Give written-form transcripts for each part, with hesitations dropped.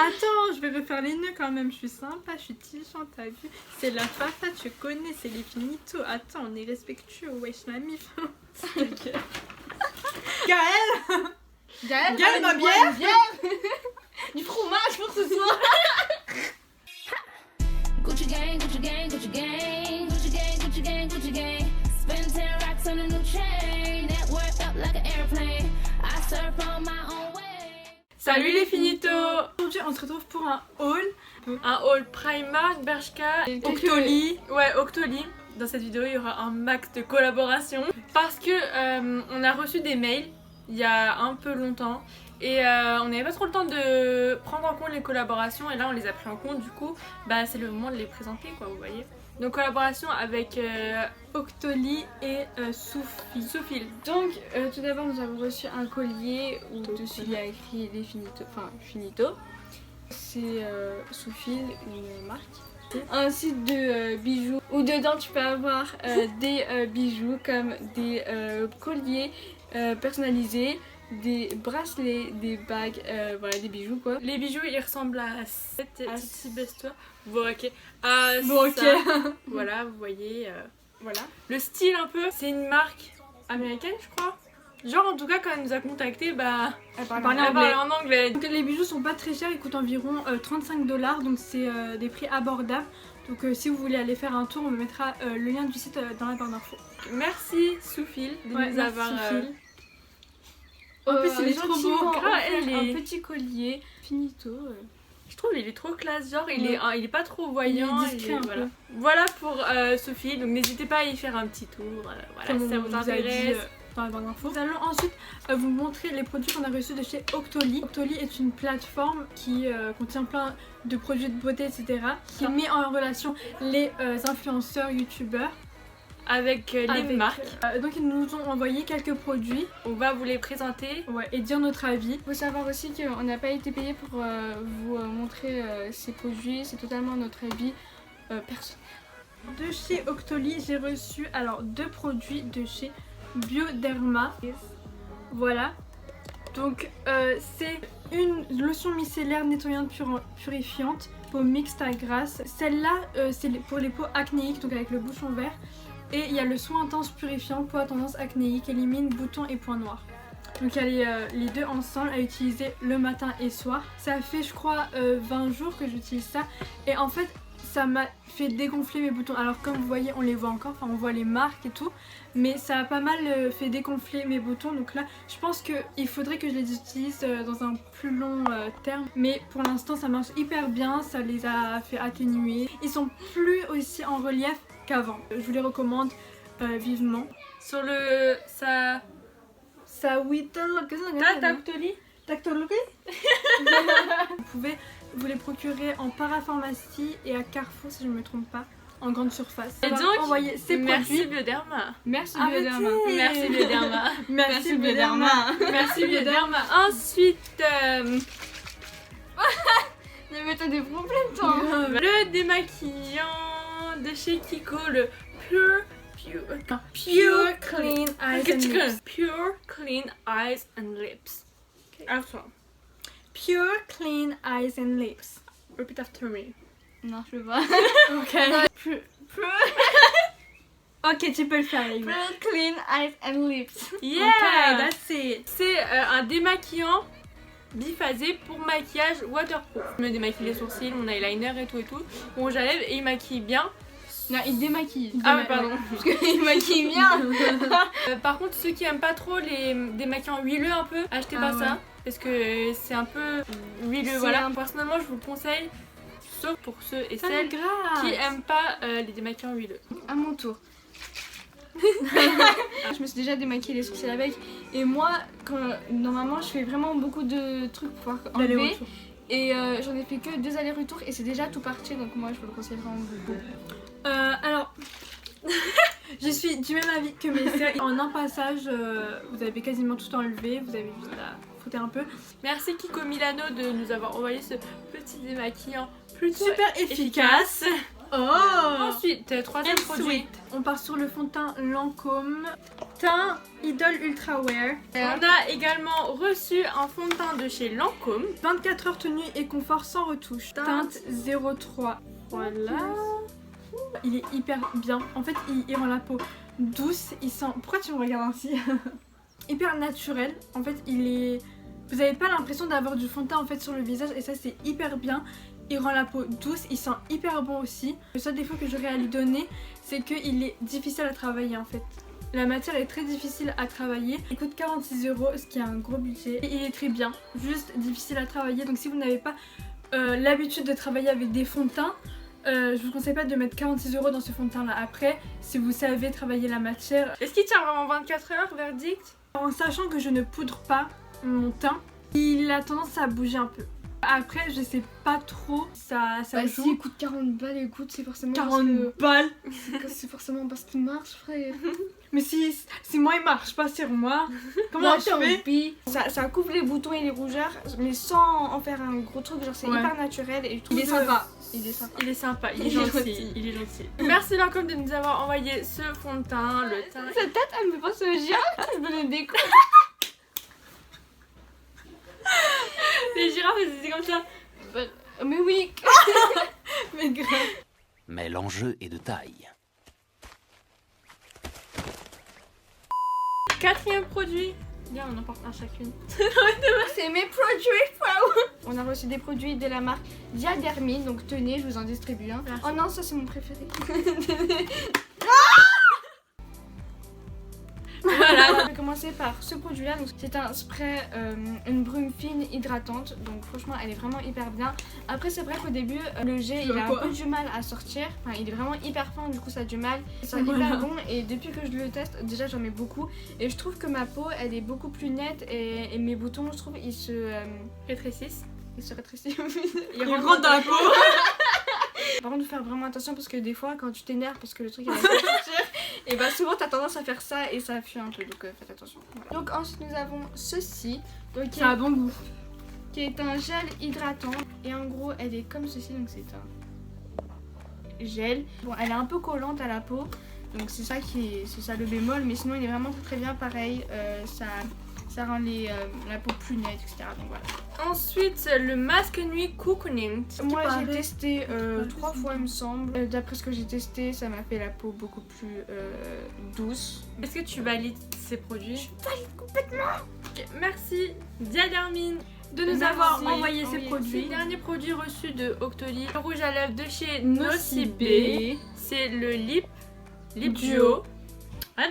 Attends, je vais refaire les nœuds quand même. Je suis sympa, je suis tilchante, t'as vu. C'est la fafa, tu connais, c'est les finito. Attends, on est respectueux, wesh la mif. Gaëlle Gaëlle, ma bière. Du fromage pour ce soir. Gucci gang, Gucci gang, Gucci gang, Gucci gang, Gucci gang, Gucci gang. Spend 10 racks on a new chain. Network up like an airplane. I surf on my own way. Salut les finitos. Aujourd'hui on se retrouve pour un haul. Un haul Primark, Bershka, Octoly. Ouais, Octoly. Dans cette vidéo il y aura un max de collaborations. Parce que on a reçu des mails il y a un peu longtemps. Et on n'avait pas trop le temps de prendre en compte les collaborations et là on les a pris en compte, du coup bah c'est le moment de les présenter quoi, vous voyez. Donc collaboration avec Octoly et Soufil. Donc, tout d'abord, nous avons reçu un collier où dessus il y a écrit les finito, enfin finito. C'est Soufil, une marque. Un site de bijoux où dedans tu peux avoir des bijoux comme des colliers personnalisés, des bracelets, des bagues, voilà, des bijoux quoi. les bijoux ils ressemblent à cette À petite bête-toi. Bon ok. À Bon ok. ça. Voilà, vous voyez. Voilà. Le style un peu, c'est une marque américaine je crois. Genre en tout cas quand elle nous a contacté, bah Elle Elle parle parlait elle parlait en anglais. Donc les bijoux sont pas très chers, ils coûtent environ 35 $, donc c'est des prix abordables. Donc si vous voulez aller faire un tour, on mettra le lien du site dans la barre d'infos. Merci Soufil de Ouais, nous merci, avoir... Soufil. En plus il est trop beau. gentiment grave, offert elle est- un petit collier finito. Je trouve il est trop classe, genre il, Ouais. il est pas trop voyant. Il est discret un voilà. peu. Voilà pour Sophie, donc n'hésitez pas à y faire un petit tour. Voilà, Comme si ça on vous a dit, intéresse. dans la barre d'infos. Nous allons ensuite vous montrer les produits qu'on a reçus de chez Octoly. Octoly est une plateforme qui contient plein de produits de beauté, etc. qui met en relation les influenceurs, youtubeurs. Avec les avec, marques, donc ils nous ont envoyé quelques produits, on va vous les présenter. ouais, et dire notre avis. Il faut savoir aussi qu'on n'a pas été payé pour vous montrer ces produits, c'est totalement notre avis personnel. De chez Octoly, j'ai reçu alors 2 produits de chez Bioderma. Voilà. Donc c'est une lotion micellaire nettoyante purifiante, peau mixte à grasse. Celle-là c'est pour les peaux acnéiques, donc avec le bouchon vert. Et il y a le soin intense purifiant, peau à tendance acnéique, élimine boutons et points noirs. Donc il y a les deux ensemble à utiliser le matin et soir. Ça fait je crois 20 jours que j'utilise ça. Et en fait ça m'a fait dégonfler mes boutons. Alors comme vous voyez on les voit encore, enfin on voit les marques et tout. Mais ça a pas mal fait dégonfler mes boutons. Donc là je pense qu'il faudrait que je les utilise dans un plus long terme. Mais pour l'instant ça marche hyper bien, ça les a fait atténuer. Ils sont plus aussi en relief qu'avant. Je vous les recommande vivement. Sur le... ça... Ça oui, T'as Octoly? Vous pouvez vous les procurer en parapharmacie et à Carrefour si je ne me trompe pas, en grande surface. Et donc, envoyer ces merci produits. Bioderma. Merci Arrêtez. Bioderma. Merci Bioderma. Merci Bioderma. Merci Bioderma. Ensuite, Mais t'as des problèmes toi. le démaquillant de chez Kiko, le Pure Clean Eyes and Lips. Pure Clean Eyes and Lips. After. Pure Clean Eyes and Lips. Repeat after me. Non, je peux pas. Ok. Ok, tu peux le faire, Amy. Clean eyes and lips. Yeah, Ok, that's it. c'est un démaquillant biphasé pour maquillage waterproof. Je me démaquille les sourcils, mon eyeliner et tout. Bon, j'enlève et il maquille bien. Non, il démaquille. Ah ouais, pardon. Parce qu'il maquille bien. Par contre, ceux qui aiment pas trop les démaquillants huileux un peu, achetez pas ouais. ça. Parce que c'est un peu huileux, C'est voilà. un- Personnellement, je vous le conseille, sauf pour ceux et Ça celles grave. qui aiment pas les démaquillants huileux. À mon tour. Je me suis déjà démaquillé les sourcils avec. Et moi, normalement, je fais vraiment beaucoup de trucs pour pouvoir enlever. L'aller-retour. Et j'en ai fait que 2 allers-retours et c'est déjà tout parti. Donc moi, je vous le conseille vraiment beaucoup. Alors, je suis du même avis que mes sœurs. En un passage, vous avez quasiment tout enlevé. Vous avez juste à frotter un peu. Merci Kiko Milano de nous avoir envoyé ce petit démaquillant plutôt Super efficace. Oh. Ensuite, troisième And produit. sweet. On part sur le fond de teint Lancôme. teint Idol Ultra Wear. On a également reçu un fond de teint de chez Lancôme. 24 heures tenue et confort sans retouche. Teinte 03. Voilà. Il est hyper bien. En fait, il rend la peau douce. Il sent... Pourquoi tu me regardes ainsi? Hyper naturel. En fait, il est... Vous n'avez pas l'impression d'avoir du fond de teint en fait sur le visage et ça c'est hyper bien. Il rend la peau douce, il sent hyper bon aussi. Le seul défaut que j'aurais à lui donner, c'est qu'il est difficile à travailler en fait. La matière est très difficile à travailler. Il coûte 46 €, ce qui est un gros budget. Et il est très bien, juste difficile à travailler. Donc si vous n'avez pas l'habitude de travailler avec des fonds de teint, je vous conseille pas de mettre 46 € dans ce fond de teint là. Après, si vous savez travailler la matière... Est-ce qu'il tient vraiment 24 heures, verdict? En sachant que je ne poudre pas mon teint, il a tendance à bouger un peu. Après, je sais pas trop, ça joue. S'il coûte 40 balles, écoute, c'est forcément 40 balles. C'est forcément parce qu'il marche, frère. Mais si moi il marche pas sur moi, comment je fais? Ça couvre les boutons et les rougeurs, mais sans en faire un gros truc, genre c'est hyper naturel et je trouve Il est sympa. Il est sympa, il est gentil, il est gentil. Merci Lancôme de nous avoir envoyé ce fond de teint, le teint. Cette tête, elle me fait penser au girafe, je me donne des coups. Les girafes, c'est comme ça. Mais oui. Mais grave. Mais l'enjeu est de taille. Quatrième produit. Bien, on en porte un chacune. C'est mes produits. On a reçu des produits de la marque Diadermine, donc tenez, je vous en distribue un. Merci. Oh non, ça c'est mon préféré. Voilà, je vais commencer par ce produit là, c'est un spray, une brume fine hydratante, donc franchement elle est vraiment hyper bien. Après c'est vrai qu'au début le jet il a un peu du mal à sortir, enfin il est vraiment hyper fin, du coup ça a du mal, c'est hyper bon et depuis que je le teste déjà j'en mets beaucoup et je trouve que ma peau elle est beaucoup plus nette et mes boutons je trouve ils se Rétrécissent. Ils se rétrécissent. Il rentre dans la peau. Par contre, faire vraiment attention parce que des fois, quand tu t'énerves parce que le truc il va pas sortir, et bah souvent t'as tendance à faire ça et ça fuit un peu, donc faites attention. Voilà. Donc ensuite nous avons ceci, donc Ça a bon goût. qui est un gel hydratant et en gros elle est comme ceci, donc c'est un gel. Bon, elle est un peu collante à la peau, donc c'est ça le bémol, mais sinon il est vraiment très bien pareil. Ça rend la peau plus nette, etc. Donc voilà. Ensuite, le masque nuit Cocooning. Moi j'ai testé 3 fois il me semble. D'après ce que j'ai testé, ça m'a fait la peau beaucoup plus douce. Est-ce que tu valides ces produits? Je valide complètement. Ok, merci Diadermine De nous Merci. avoir envoyé ces produits. Dernier produit reçu de Octoly, le rouge à lèvres de chez Nocibé. C'est le lip duo. Ah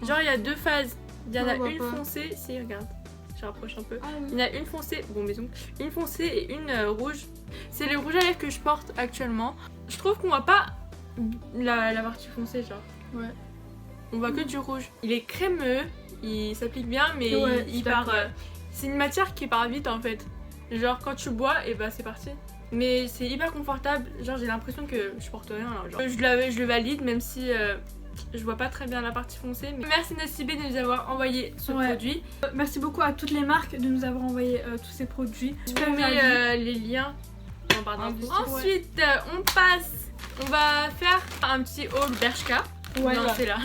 genre il y a deux phases. Il y en a une foncée, si regarde, je rapproche un peu. Ah oui. Il y en a une foncée, bon maison, une foncée et une rouge. C'est le rouge à lèvres que je porte actuellement. Je trouve qu'on voit pas la partie foncée genre. Ouais. On voit que du rouge. Il est crémeux, il s'applique bien mais Ouais, il part... c'est une matière qui part vite en fait. Genre quand tu bois et bah c'est parti. Mais c'est hyper confortable, genre j'ai l'impression que je porte rien là. Genre. Je le valide même si je vois pas très bien la partie foncée. Mais merci Nocibé de nous avoir envoyé ce produit. Merci beaucoup à toutes les marques de nous avoir envoyé tous ces produits. Je mets les liens en barre d'infos. Ensuite on va faire un petit haul Bershka. Ouais, non, c'est là.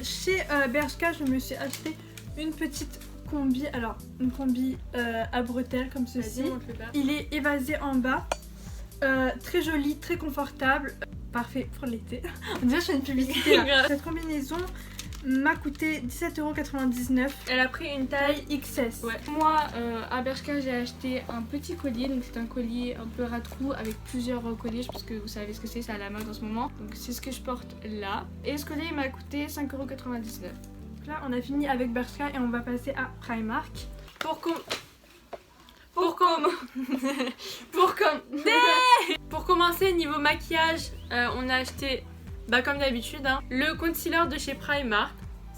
Chez Bershka, je me suis acheté une petite combi, alors une combi à bretelles comme ceci. Il est évasé en bas, très joli, très confortable, parfait pour l'été. On dirait que je fais une publicité là. Cette combinaison m'a coûté 17,99 €. Elle a pris une taille XS. Ouais. Moi, à Bershka, j'ai acheté un petit collier. Donc, c'est un collier un peu rat-trou avec plusieurs colliers. Je pense que vous savez ce que c'est à la mode en ce moment. Donc, c'est ce que je porte là. Et ce collier m'a coûté 5,99 €. Là, on a fini avec Bershka et on va passer à Primark. Pour commencer, niveau maquillage, on a acheté, bah comme d'habitude, le concealer de chez Primark.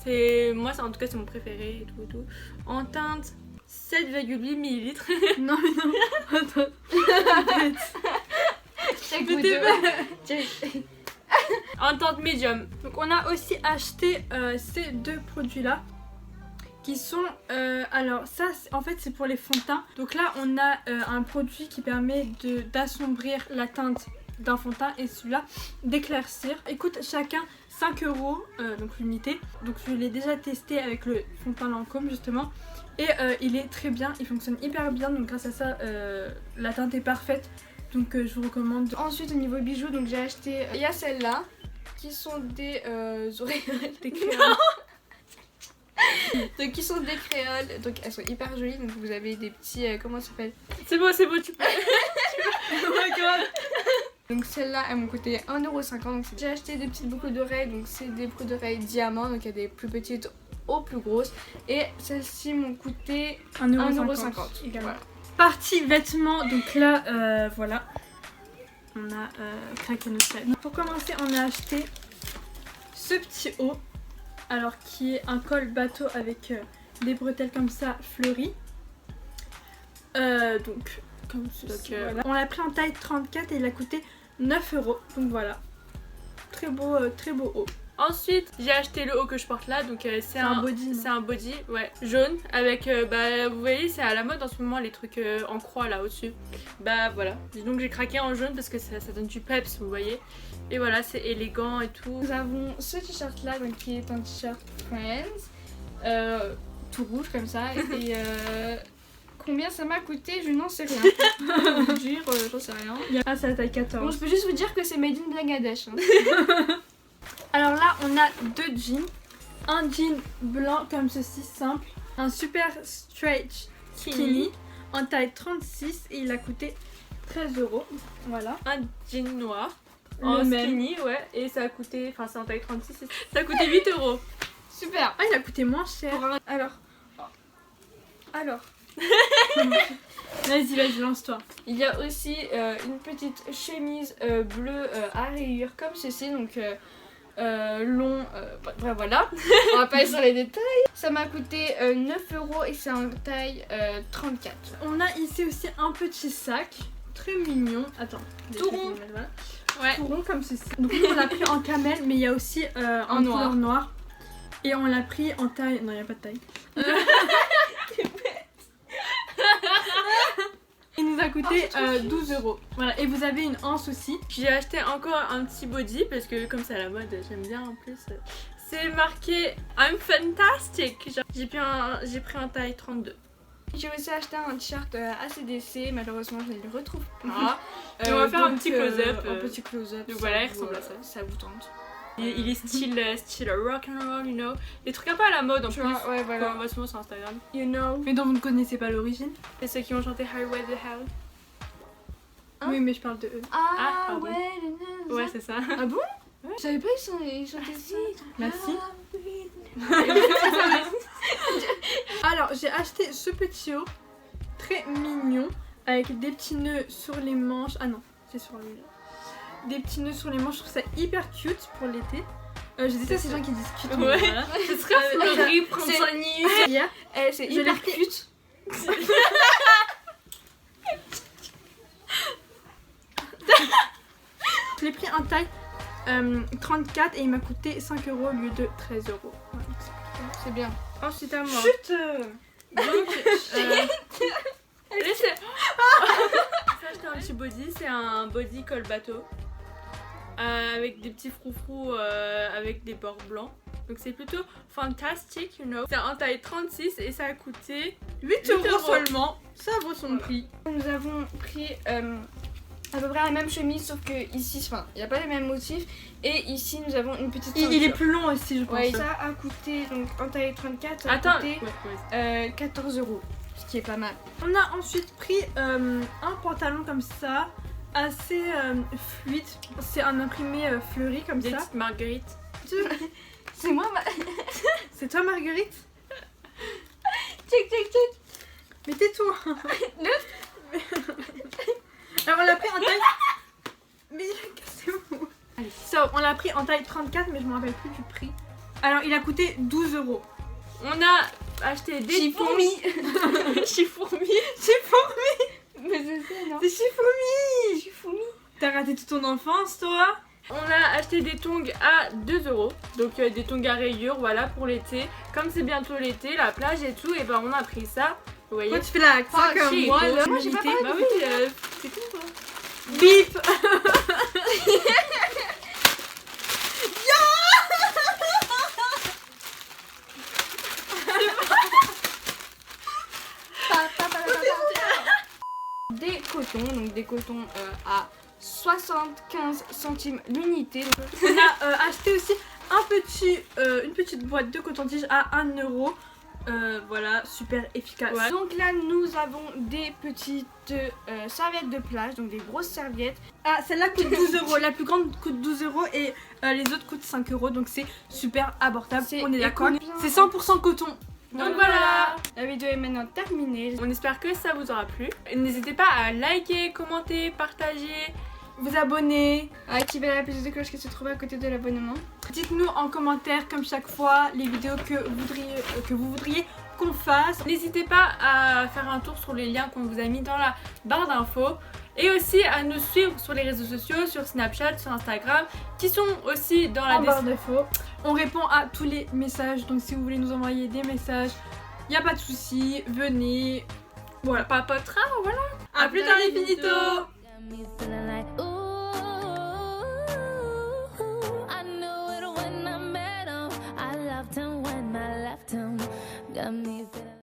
Moi, en tout cas, c'est mon préféré et tout. En teinte 7,8 ml. Non, mais non. Attends. En teinte médium. Donc, on a aussi acheté ces deux produits-là. Qui sont, alors ça en fait c'est pour les fonds de teint. Donc là on a un produit qui permet d'assombrir la teinte d'un fond de teint et celui-là d'éclaircir. Ils coûtent chacun 5 €, donc l'unité. Donc je l'ai déjà testé avec le fond de teint Lancôme justement. Et il est très bien, il fonctionne hyper bien. Donc grâce à ça, la teinte est parfaite. Donc je vous recommande. Ensuite au niveau bijoux, donc j'ai acheté, il y a celles-là qui sont des auréoles, des créoles. Donc qui sont des créoles, donc elles sont hyper jolies. Donc vous avez des petits, comment ça s'appelle? C'est beau, tu peux. Oh my god. Donc celles-là elles m'ont coûté 1,50 €. Donc j'ai acheté des petites boucles d'oreilles, donc c'est des boucles d'oreilles diamants, donc il y a des plus petites aux plus grosses. Et celles-ci m'ont coûté 1,50 €. Voilà. Partie vêtements, donc là voilà, on a craqué notre sac. Pour commencer, on a acheté ce petit haut, alors qui est un col bateau avec des bretelles comme ça fleuries. Donc comme ceci, voilà. On l'a pris en taille 34 et il a coûté 9 €. Donc voilà, très beau haut. Ensuite, j'ai acheté le haut que je porte là, donc c'est un body. C'est un body, ouais, jaune, avec, vous voyez, c'est à la mode en ce moment les trucs en croix là au-dessus. Bah voilà, donc j'ai craqué en jaune parce que ça donne du peps, vous voyez. Et voilà, c'est élégant et tout. Nous avons ce t-shirt là, donc qui est un t-shirt Friends, tout rouge comme ça. Et combien ça m'a coûté, je n'en sais rien. Je vous jure, j'en sais rien. Ah, c'est la taille 14. Bon, je peux juste vous dire que c'est made in Bangladesh. Hein. Alors là, on a deux jeans. Un jean blanc comme ceci, simple. Un super stretch skinny en taille 36 et il a coûté 13 €. Voilà. Un jean noir Le en même. skinny, ouais, et ça a coûté, enfin c'est en taille 36, ça a coûté 8 €. Super. Ah, il a coûté moins cher. Alors, Vas-y, lance-toi. il y a aussi une petite chemise bleue à rayures comme ceci, donc long, bref, voilà. On va pas aller sur les détails. Ça m'a coûté 9 € et c'est en taille 34. On a ici aussi un petit sac, très mignon. Attends, Tout rond. Voilà. Ouais. Tout rond comme ceci. Donc nous on l'a pris en camel, mais il y a aussi en noir. couleur noire. Et on l'a pris en taille. Non, il n'y a pas de taille. Il nous a coûté 12 €. Voilà, et vous avez une anse aussi. J'ai acheté encore un petit body parce que comme c'est à la mode, j'aime bien en plus. C'est marqué I'm fantastic. J'ai pris un taille 32. J'ai aussi acheté un t-shirt ACDC, malheureusement je ne le retrouve pas. Et on va faire un petit donc, close-up. Un petit close-up. Donc ça voilà, il vous, ressemble à ça. Ça vous tente. Il est style rock and roll, you know. Des trucs un peu à la mode en Tu plus. vois, ouais, voilà. Qu'on voit souvent sur Instagram. You know. Mais dont vous ne connaissez pas l'origine. Et ceux qui ont chanté Highway the Hell. Hein? Oui, mais je parle de eux. Ah, pardon. ouais. Ouais, c'est ça. Ah bon? Je savais pas ils chantaient ça. Merci. Alors, j'ai acheté ce petit haut très mignon avec des petits nœuds sur les manches. Ah non, c'est sur le. Des petits nœuds sur les manches, je trouve ça hyper cute pour l'été. Je déteste ces gens qui disent cute. mais Ouais. voilà. Ce serait fleuri, prendre c'est- soin de nid. Hier, C'est Je hyper l'ai pris. cute. je l'ai pris en taille 34 et il m'a coûté 5 € au lieu de 13 €. Voilà. C'est bien. Ensuite à moi. Chut. Donc, laissez. J'ai acheté un petit body, c'est un body col bateau. Avec des petits froufrous avec des bords blancs. Donc c'est plutôt fantastique, you know. C'est en taille 36 et ça a coûté 8 € seulement. Ça vaut son Voilà. prix. Nous avons pris à peu près la même chemise, sauf que ici, enfin, il n'y a pas les mêmes motifs. Et ici, nous avons une petite ceinture. Il est plus long aussi, je pense. Ouais, ça a coûté, donc en taille 34, ça a Attends, coûté ouais. 14 €, ce qui est pas mal. On a ensuite pris un pantalon comme ça, assez fluide. C'est un imprimé fleuri comme Des ça. petites marguerites. C'est moi, C'est toi Marguerite? Tchic, tchic, tchic. Mais tais-toi. Alors on l'a pris en taille... Mais cassez-vous. So, on l'a pris en taille 34 mais je me rappelle plus du prix. Alors il a coûté 12 €. On a acheté des Chifourmi. Chifourmi. Mais c'est ça, non? C'est Chifoumi. Chifourmi. T'as raté toute ton enfance toi? On a acheté des tongs à 2 €. Donc des tongs à rayures, voilà, pour l'été. Comme c'est bientôt l'été, la plage et tout, et ben on a pris ça. Vous voyez? Pourquoi tu fais l'accent Ah, comme si, moi moi, là? j'ai pas Humilité. parlé. Bah oui, c'est tout toi. Bip. des cotons, donc des cotons à 75 centimes l'unité. On a acheté aussi une petite boîte de coton-tige à 1 euro. Voilà, super efficace. Ouais. Donc là, nous avons des petites serviettes de plage, donc des grosses serviettes. Ah, celle-là coûte 12 euros. La plus grande coûte 12 euros et les autres coûtent 5 euros. Donc c'est super abordable. On est d'accord. C'est 100% coton. Donc voilà. La vidéo est maintenant terminée. On espère que ça vous aura plu. N'hésitez pas à liker, commenter, partager, Vous abonner. À activer la petite cloche qui se trouve à côté de l'abonnement. Dites-nous en commentaire comme chaque fois les vidéos que vous voudriez qu'on fasse. N'hésitez pas à faire un tour sur les liens qu'on vous a mis dans la barre d'infos. Et aussi à nous suivre sur les réseaux sociaux, sur Snapchat, sur Instagram, qui sont aussi dans la En barre d'infos. On répond à tous les messages. Donc si vous voulez nous envoyer des messages, il n'y a pas de souci. Venez. Voilà, papotera, voilà. À plus tard les finitos. Got me feeling like ooh. I knew it when I met him. I loved him when I left him. Got me feeling